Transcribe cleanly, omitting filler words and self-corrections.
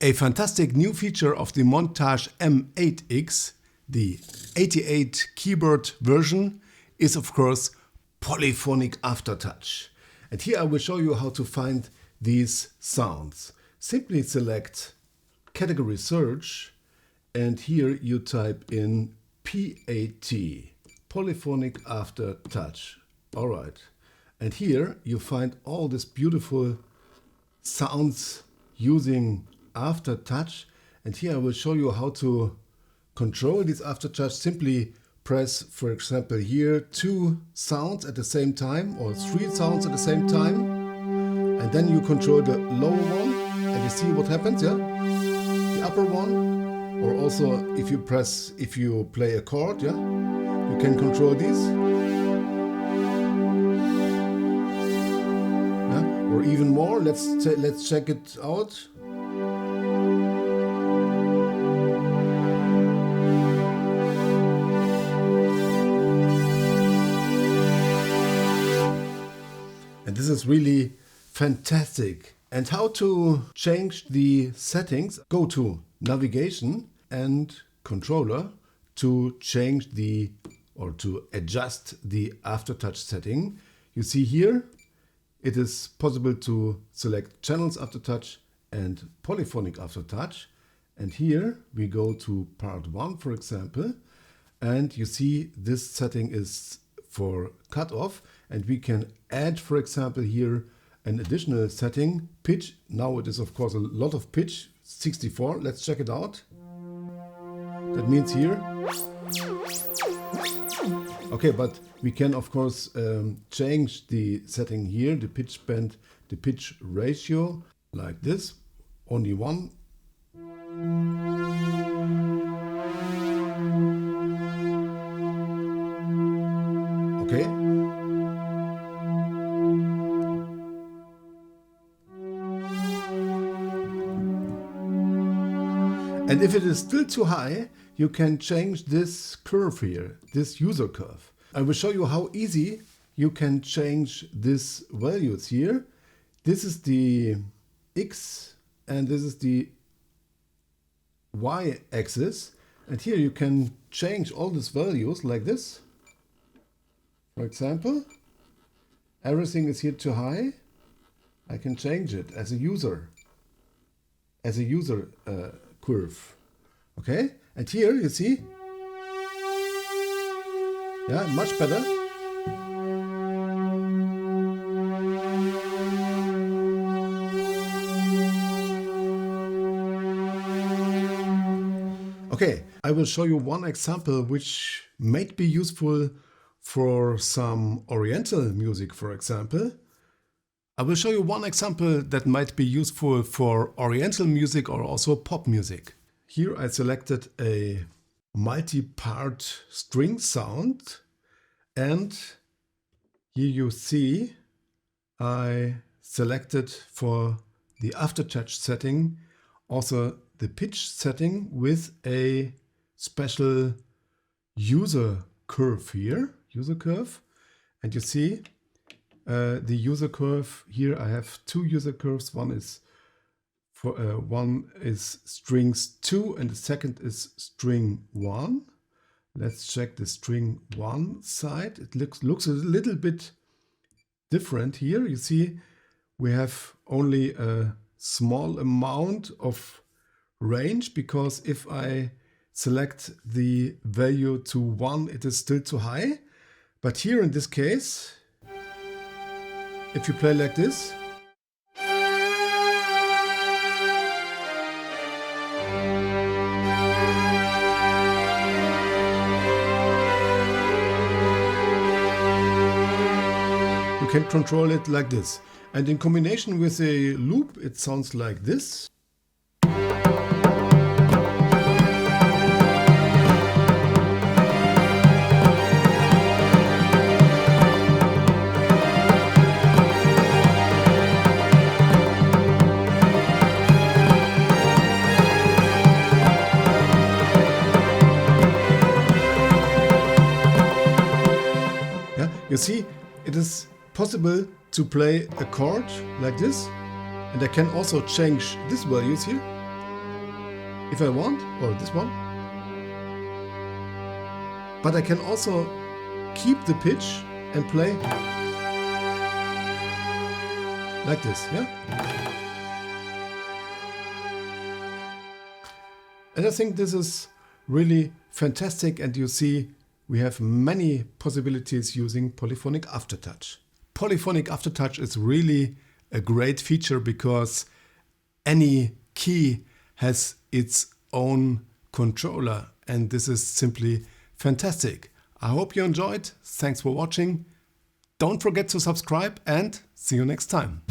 A fantastic new feature of the Montage M8x, the 88 keyboard version, is of course Polyphonic Aftertouch. And here I will show you how to find these sounds. Simply select Category Search and here you type in PAT, Polyphonic Aftertouch. Alright. And here you find all these beautiful sounds using Aftertouch, and here I will show you how to control this Aftertouch. Simply press, for example, here 2 sounds at the same time or 3 sounds at the same time, and then you control the lower one and you see what happens, yeah? The upper one, or also if you play a chord, yeah? You can control these. Yeah? Or even more, let's check it out. And this is really fantastic. And how to change the settings? Go to Navigation and Controller to change or to adjust the Aftertouch setting. You see here, it is possible to select Channels Aftertouch and Polyphonic Aftertouch. And here we go to part 1, for example. And you see this setting is for cutoff, and we can add, for example, here an additional setting, pitch. Now it is of course a lot of pitch, 64. Let's check it out. That means here. Okay, but we can of course change the setting here, the pitch bend, the pitch ratio, like this. Only one. Okay. And if it is still too high, you can change this curve here, this user curve. I will show you how easy you can change these values here. This is the X and this is the Y axis. And here you can change all these values like this. For example, everything is here too high. I can change it as a user curve. Okay, and here you see, yeah, much better. Okay, I will show you one example which might be useful for some Oriental music, for example. I will show you one example that might be useful for Oriental music or also pop music. Here I selected a multi-part string sound, and here you see I selected for the Aftertouch setting also the pitch setting with a special user curve here, and you see the user curve here. I have 2 user curves. One is strings 2 and the second is string 1. Let's check the string 1 side. It looks a little bit different here. You see we have only a small amount of range, because if I select the value to 1, it is still too high. But here in this case, if you play like this, you can control it like this. And in combination with a loop, it sounds like this. You see, it is possible to play a chord like this, and I can also change these values here. if I want, or this one. But I can also keep the pitch and play like this, yeah? And I think this is really fantastic, and you see we have many possibilities using Polyphonic Aftertouch. Polyphonic Aftertouch is really a great feature because any key has its own controller, and this is simply fantastic. I hope you enjoyed. Thanks for watching. Don't forget to subscribe and see you next time.